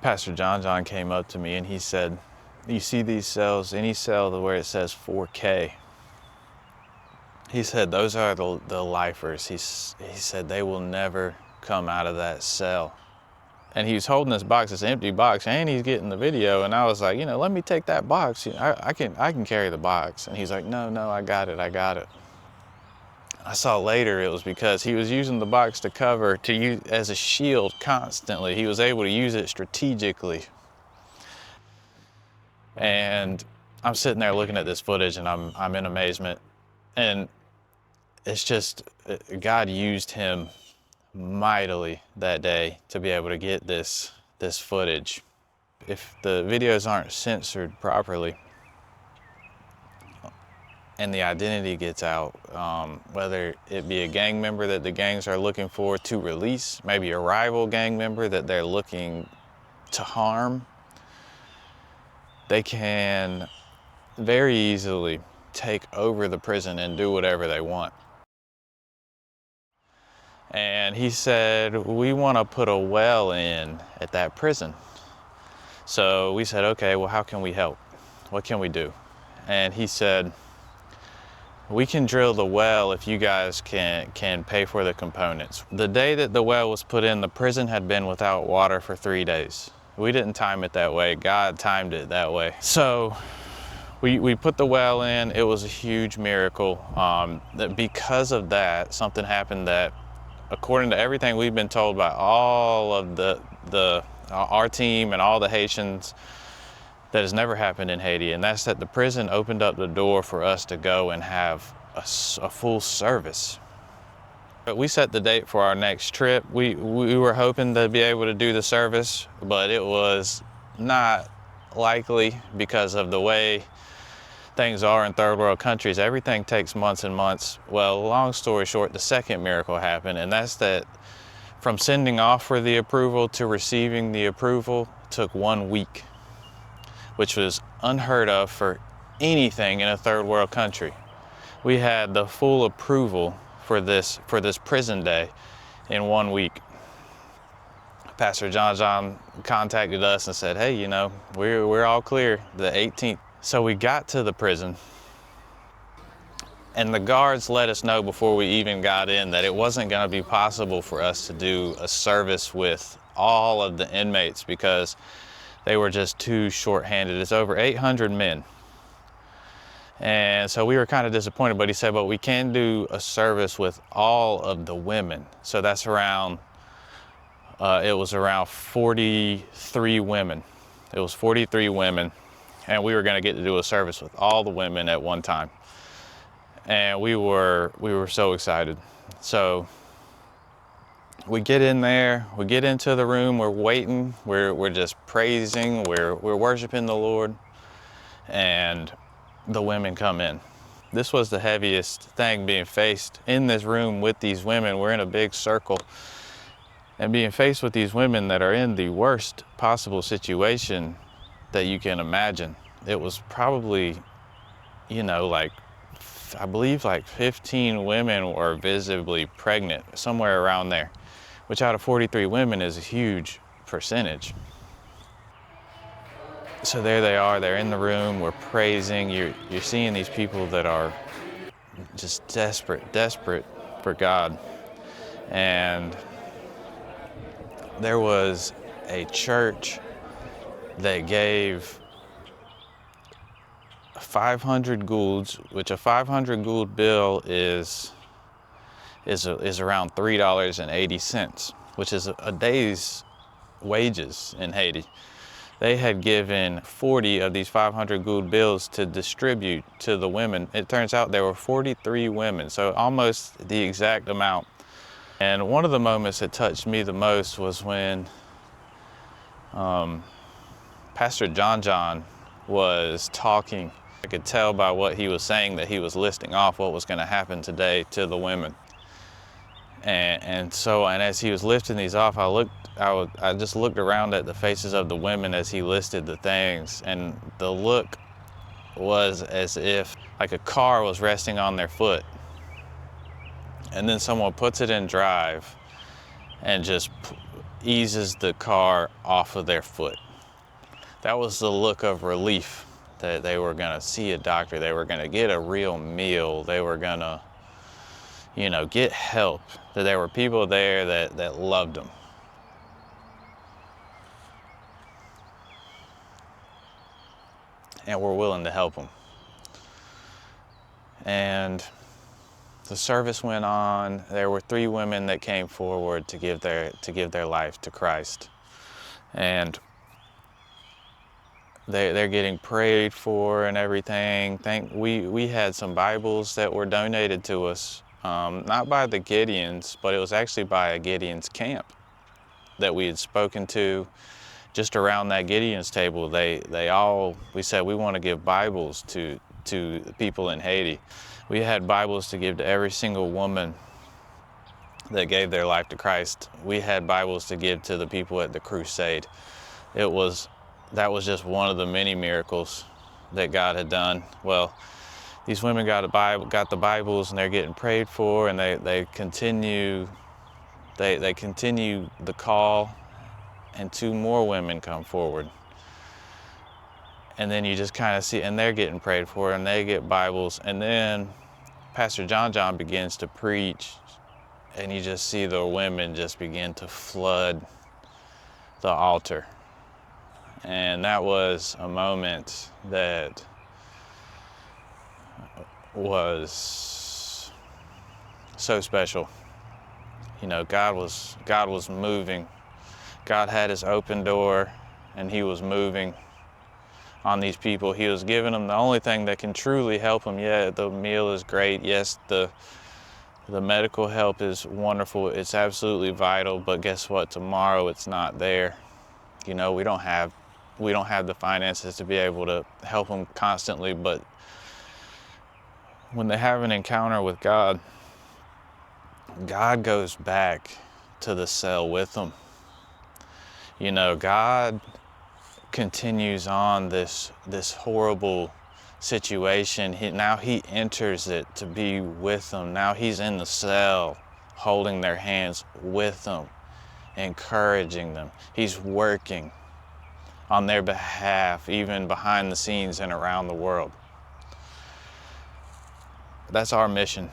Pastor John came up to me and he said, you see these cells, any cell where it says 4K, he said, those are the lifers. He said, they will never come out of that cell. And he was holding this box, this empty box, and he's getting the video. And I was like, let me take that box. I can carry the box. And he's like, no, I got it. I saw later it was because he was using the box to use as a shield constantly. He was able to use it strategically. And I'm sitting there looking at this footage and I'm in amazement. And it's just, God used him mightily that day to be able to get this footage. If the videos aren't censored properly and the identity gets out, whether it be a gang member that the gangs are looking for to release, maybe a rival gang member that they're looking to harm, they can very easily take over the prison and do whatever they want. And he said, we want to put a well in at that prison. So we said, okay, well, how can we help? What can we do? And he said, we can drill the well if you guys can pay for the components. The day that the well was put in, the prison had been without water for 3 days. We didn't time it that way. God timed it that way. So we put the well in. It was a huge miracle. That because of that, something happened that, according to everything we've been told by all of our team and all the Haitians, that has never happened in Haiti, and that's that the prison opened up the door for us to go and have a full service. But we set the date for our next trip. We were hoping to be able to do the service, but it was not likely because of the way things are in third world countries. Everything takes months and months. Well, long story short, the second miracle happened, and that's that from sending off for the approval to receiving the approval took 1 week, which was unheard of for anything in a third world country. We had the full approval for this prison day in 1 week. Pastor John contacted us and said, hey, we're all clear the 18th. So we got to the prison, and the guards let us know before we even got in that it wasn't going to be possible for us to do a service with all of the inmates because they were just too short-handed. It's over 800 men. And so we were kind of disappointed, but he said, but we can do a service with all of the women. So that's around, it was around 43 women. It was 43 women, and we were gonna get to do a service with all the women at one time. And we were so excited. So we get in there, we get into the room, we're waiting, we're just praising, we're worshiping the Lord, and the women come in. This was the heaviest thing, being faced in this room with these women. We're in a big circle, and being faced with these women that are in the worst possible situation that you can imagine. It was probably, I believe like 15 women were visibly pregnant, somewhere around there, which out of 43 women is a huge percentage. So there they are, they're in the room, we're praising, you're seeing these people that are just desperate for God. And there was a church that gave 500 goulds, which a 500 gould bill is around $3.80, which is a day's wages in Haiti. They had given 40 of these 500 gould bills to distribute to the women. It turns out there were 43 women, so almost the exact amount. And one of the moments that touched me the most was when Pastor John was talking. I could tell by what he was saying that he was listing off what was going to happen today to the women. And as he was lifting these off, I just looked around at the faces of the women as he listed the things, and the look was as if like a car was resting on their foot, and then someone puts it in drive and just eases the car off of their foot. That was the look of relief that they were gonna see a doctor, they were gonna get a real meal, they were gonna, get help, that there were people there that loved them. And were willing to help them. And the service went on. There were 3 women that came forward to give their life to Christ. And they're getting prayed for and everything. We had some Bibles that were donated to us, not by the Gideons, but it was actually by a Gideon's camp that we had spoken to. Just around that Gideon's table, we said we want to give Bibles to people in Haiti. We had Bibles to give to every single woman that gave their life to Christ. We had Bibles to give to the people at the crusade. That was just one of the many miracles that God had done. Well, these women got the Bibles, and they're getting prayed for, and they continue the call, and 2 more women come forward. And then you just kind of see, and they're getting prayed for, and they get Bibles. And then Pastor John begins to preach, and you just see the women just begin to flood the altar. And that was a moment that was so special. God was moving. God had his open door, and he was moving on these people. He was giving them the only thing that can truly help them. Yeah, the meal is great. Yes, the medical help is wonderful. It's absolutely vital, but guess what? Tomorrow it's not there. We don't have the finances to be able to help them constantly, but when they have an encounter with God, God goes back to the cell with them. God continues on this horrible situation. Now he enters it to be with them. Now he's in the cell, holding their hands with them, encouraging them. He's working on their behalf, even behind the scenes and around the world. That's our mission.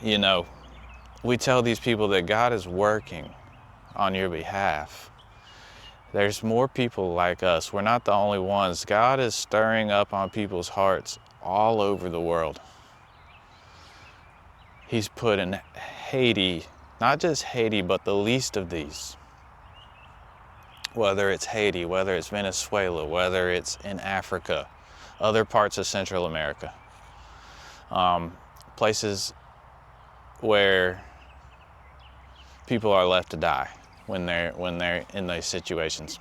We tell these people that God is working on your behalf. There's more people like us. We're not the only ones. God is stirring up on people's hearts all over the world. He's put in Haiti, not just Haiti, but the least of these. Whether it's Haiti, whether it's Venezuela, whether it's in Africa, other parts of Central America. Places where people are left to die when they're in those situations.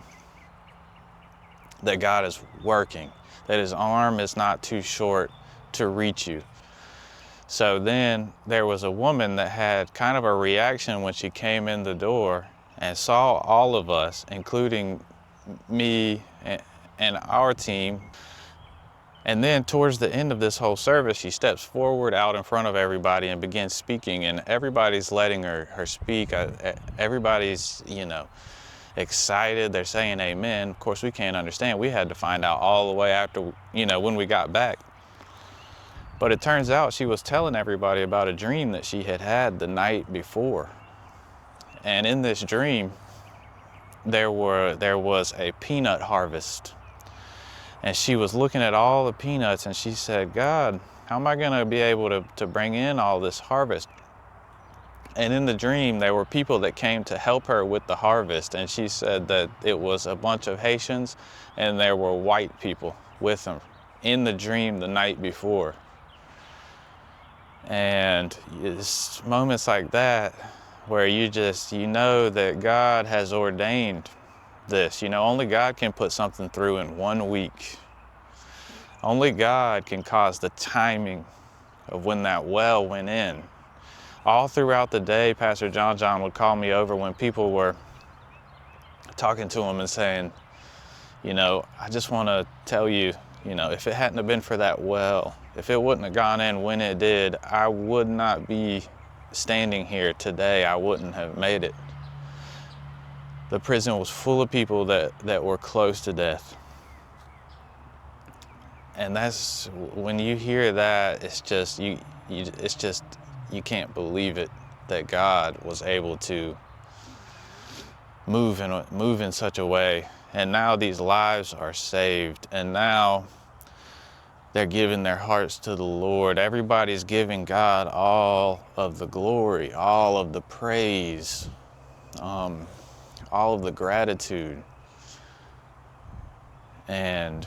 That God is working, that his arm is not too short to reach you. So then there was a woman that had kind of a reaction when she came in the door and saw all of us, including me and our team. And then towards the end of this whole service, she steps forward out in front of everybody and begins speaking, and everybody's letting her speak. Everybody's, excited. They're saying amen. Of course, we can't understand. We had to find out all the way after, when we got back. But it turns out she was telling everybody about a dream that she had had the night before. And in this dream, there was a peanut harvest. And she was looking at all the peanuts, and she said, God, how am I going to be able to bring in all this harvest? And in the dream, there were people that came to help her with the harvest. And she said that it was a bunch of Haitians, and there were white people with them in the dream the night before. And it's moments like that where you know that God has ordained this. Only God can put something through in 1 week. Only God can cause the timing of when that well went in. All throughout the day, Pastor John would call me over when people were talking to him and saying, I just want to tell you, if it hadn't have been for that well, if it wouldn't have gone in when it did, I would not be standing here today. I wouldn't have made it. The prison was full of people that were close to death. And that's, when you hear that, it's just, you can't believe it, that God was able to move in such a way. And now these lives are saved, and now they're giving their hearts to the Lord. Everybody's giving God all of the glory, all of the praise, all of the gratitude. And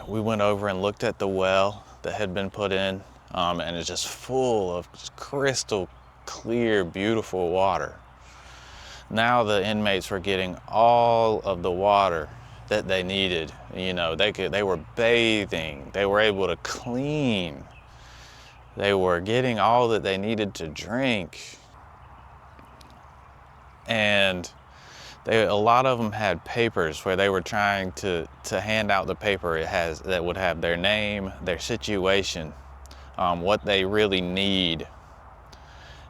we went over and looked at the well that had been put in, and it's just full of crystal clear, beautiful water. Now the inmates were getting all of the water that they needed. You know, they were bathing, they were able to clean, they were getting all that they needed to drink. And a lot of them had papers where they were trying to hand out the paper that would have their name, their situation, what they really need.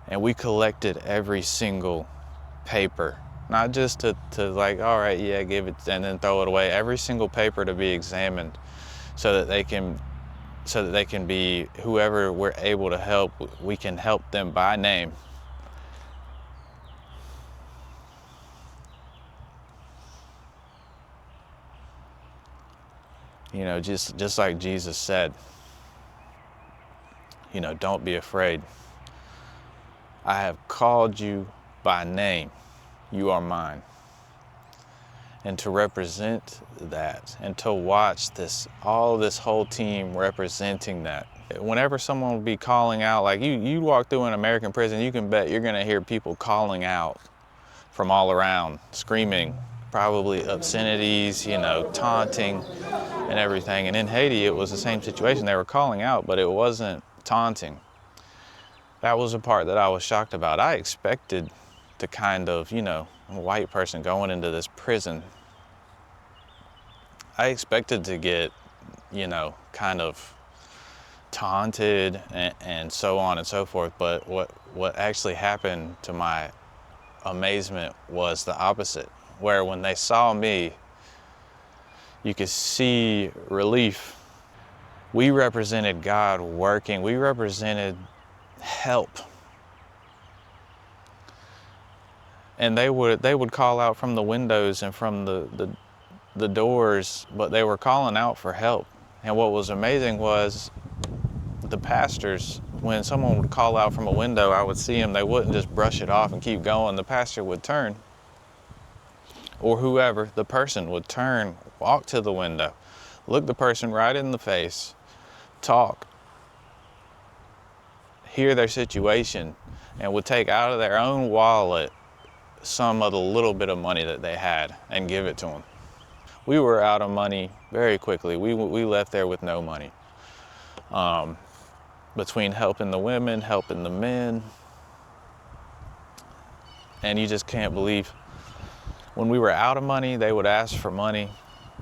And we collected every single paper, not just to like, all right, yeah, give it and then throw it away. Every single paper to be examined, so that they can be, whoever we're able to help, we can help them by name. You know, just like Jesus said, you know, don't be afraid. I have called you by name. You are mine. And to represent that, and to watch this whole team representing that. Whenever someone will be calling out, like you walk through an American prison, you can bet you're gonna hear people calling out from all around, screaming, probably obscenities, you know, taunting and everything. And in Haiti, it was the same situation. They were calling out, but it wasn't taunting. That was the part that I was shocked about. I expected to kind of, you know, a white person going into this prison, I expected to get, you know, kind of taunted and so on and so forth. But what actually happened, to my amazement, was the opposite. Where when they saw me, you could see relief. We represented God working. We represented help. And they would call out from the windows and from the doors, but they were calling out for help. And what was amazing was the pastors, when someone would call out from a window, I would see them, they wouldn't just brush it off and keep going. The pastor would turn, or whoever, the person would turn, walk to the window, look the person right in the face, talk, hear their situation, and would take out of their own wallet some of the little bit of money that they had and give it to them. We were out of money very quickly. We left there with no money. Between helping the women, helping the men, and you just can't believe, when we were out of money, they would ask for money,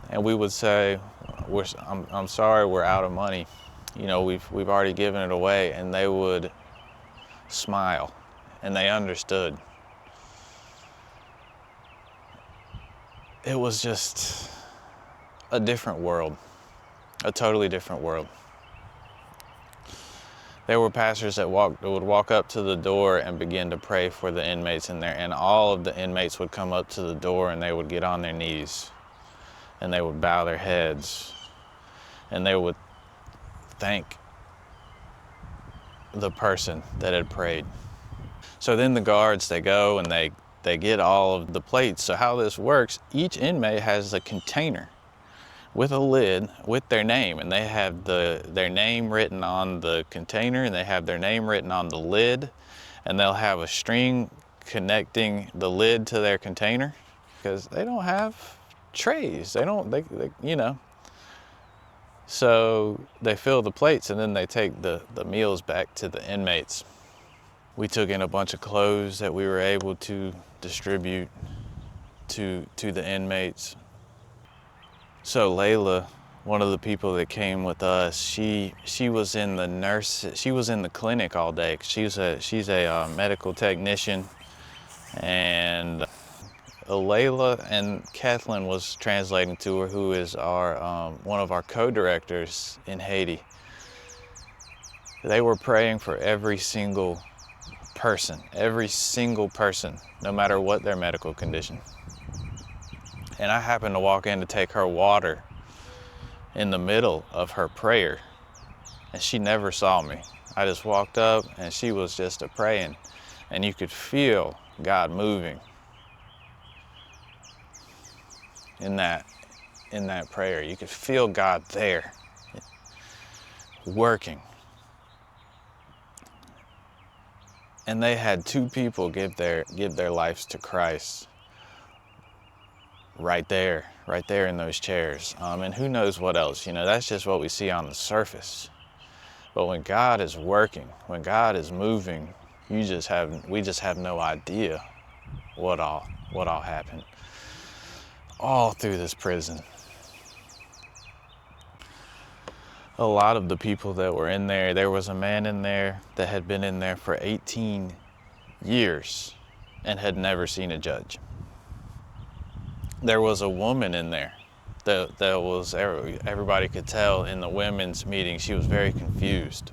and we would say, I'm sorry, we're out of money. You know, we've already given it away, and they would smile, and they understood. It was just a different world, a totally different world. There were pastors that would walk up to the door and begin to pray for the inmates in there, and all of the inmates would come up to the door and they would get on their knees and they would bow their heads and they would thank the person that had prayed. So then the guards, they go and they get all of the plates. So how this works, each inmate has a container with a lid with their name, and they have their name written on the container, and they have their name written on the lid, and they'll have a string connecting the lid to their container, because they don't have trays. They you know. So they fill the plates, and then they take the meals back to the inmates. We took in a bunch of clothes that we were able to distribute to the inmates. So Layla, one of the people that came with us, she was in the clinic all day. She's a medical technician, And Layla and Kathleen was translating to her, who is our one of our co-directors in Haiti. They were praying for every single person, no matter what their medical condition. And I happened to walk in to take her water in the middle of her prayer, and she never saw me. I just walked up and she was just a praying, and you could feel God moving in that prayer. You could feel God there working. And they had 2 people give their lives to Christ right there in those chairs. And who knows what else, that's just what we see on the surface. But when God is working, when God is moving, we just have no idea what all happened all through this prison. A lot of the people that were in there was a man in there that had been in there for 18 years and had never seen a judge. There was a woman in there that was, everybody could tell in the women's meeting, she was very confused.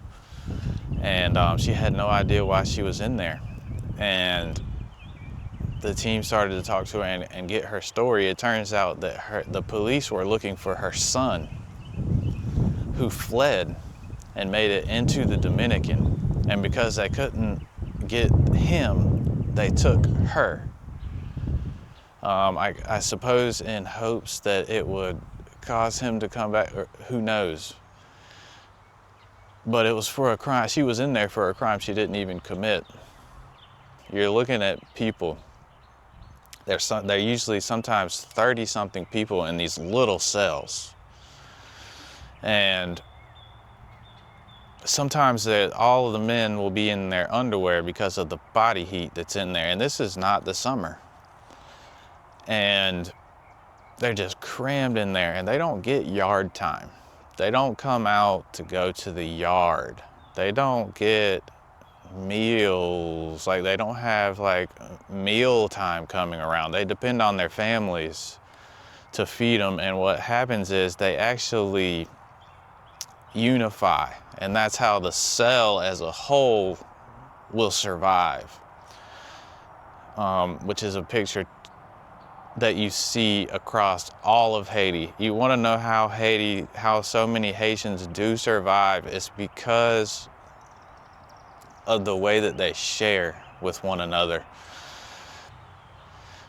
And she had no idea why she was in there. And the team started to talk to her and get her story. It turns out that the police were looking for her son, who fled and made it into the Dominican. And because they couldn't get him, they took her. I suppose in hopes that it would cause him to come back, or who knows. But it was for a crime. She was in there for a crime she didn't even commit. You're looking at people. They're usually sometimes 30-something people in these little cells. And sometimes all of the men will be in their underwear because of the body heat that's in there. And this is not the summer. And they're just crammed in there, and they don't get yard time. They don't come out to go to the yard. They don't get meals. Like, they don't have meal time coming around. They depend on their families to feed them. And what happens is they actually unify, and that's how the cell as a whole will survive, which is a picture that you see across all of Haiti. You want to know how so many Haitians do survive? It's because of the way that they share with one another.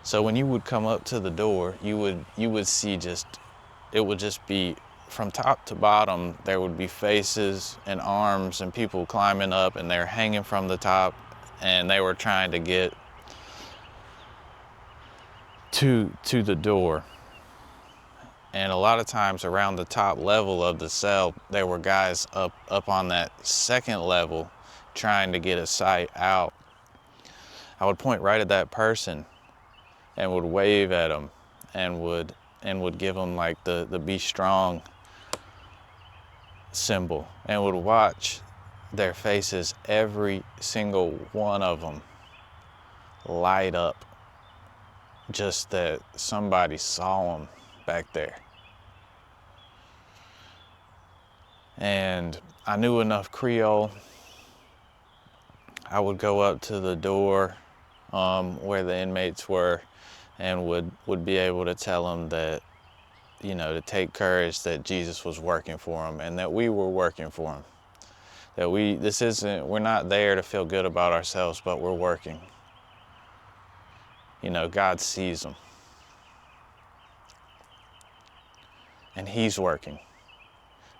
So when you would come up to the door, you would see it would just be from top to bottom. There would be faces and arms and people climbing up, and they're hanging from the top, and they were trying to get to the door. And a lot of times around the top level of the cell, there were guys up on that second level trying to get a sight out. I would point right at that person and would wave at them and would give them the be strong symbol, and would watch their faces, every single one of them, light up, just that somebody saw them back there. And I knew enough Creole. I would go up to the door where the inmates were, and would be able to tell them that, to take courage, that Jesus was working for them, and that we were working for him. That we're not there to feel good about ourselves, but we're working. God sees them. And he's working.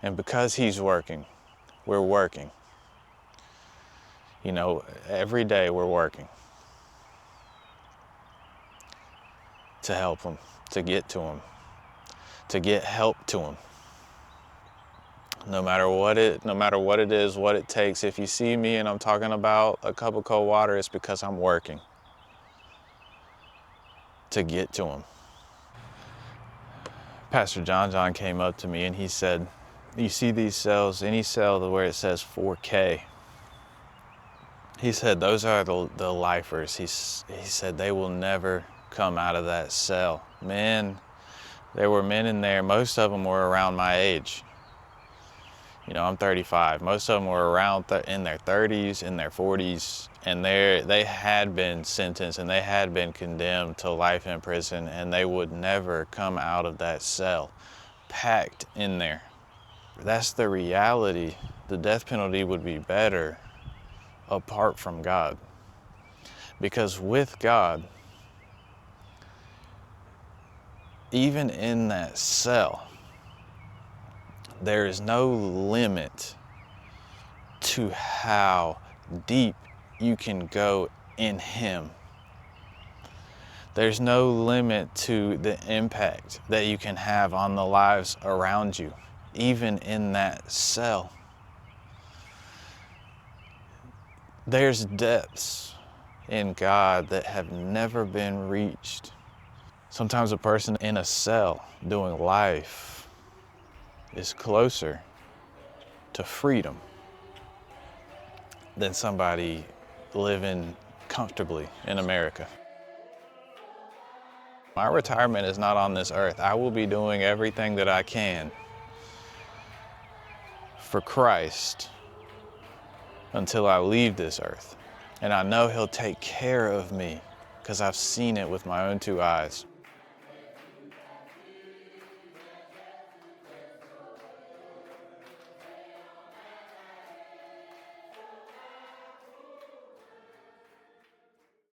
And because he's working, we're working. Every day we're working to help them, to get to them, to get help to them. No matter what it is, what it takes. If you see me and I'm talking about a cup of cold water, it's because I'm working to get to them. Pastor John came up to me and he said, you see these cells, any cell where it says 4K, He said, those are the lifers. He said they will never come out of that cell. Men, there were men in there, most of them were around my age. You know, I'm 35. Most of them were around in their 30s, in their 40s, and they had been sentenced and they had been condemned to life in prison, and they would never come out of that cell, packed in there. That's the reality. The death penalty would be better apart from God. Because with God, even in that cell, there is no limit to how deep you can go in Him. There's no limit to the impact that you can have on the lives around you, even in that cell. There's depths in God that have never been reached. Sometimes a person in a cell doing life is closer to freedom than somebody living comfortably in America. My retirement is not on this earth. I will be doing everything that I can for Christ until I leave this earth. And I know He'll take care of me because I've seen it with my own two eyes.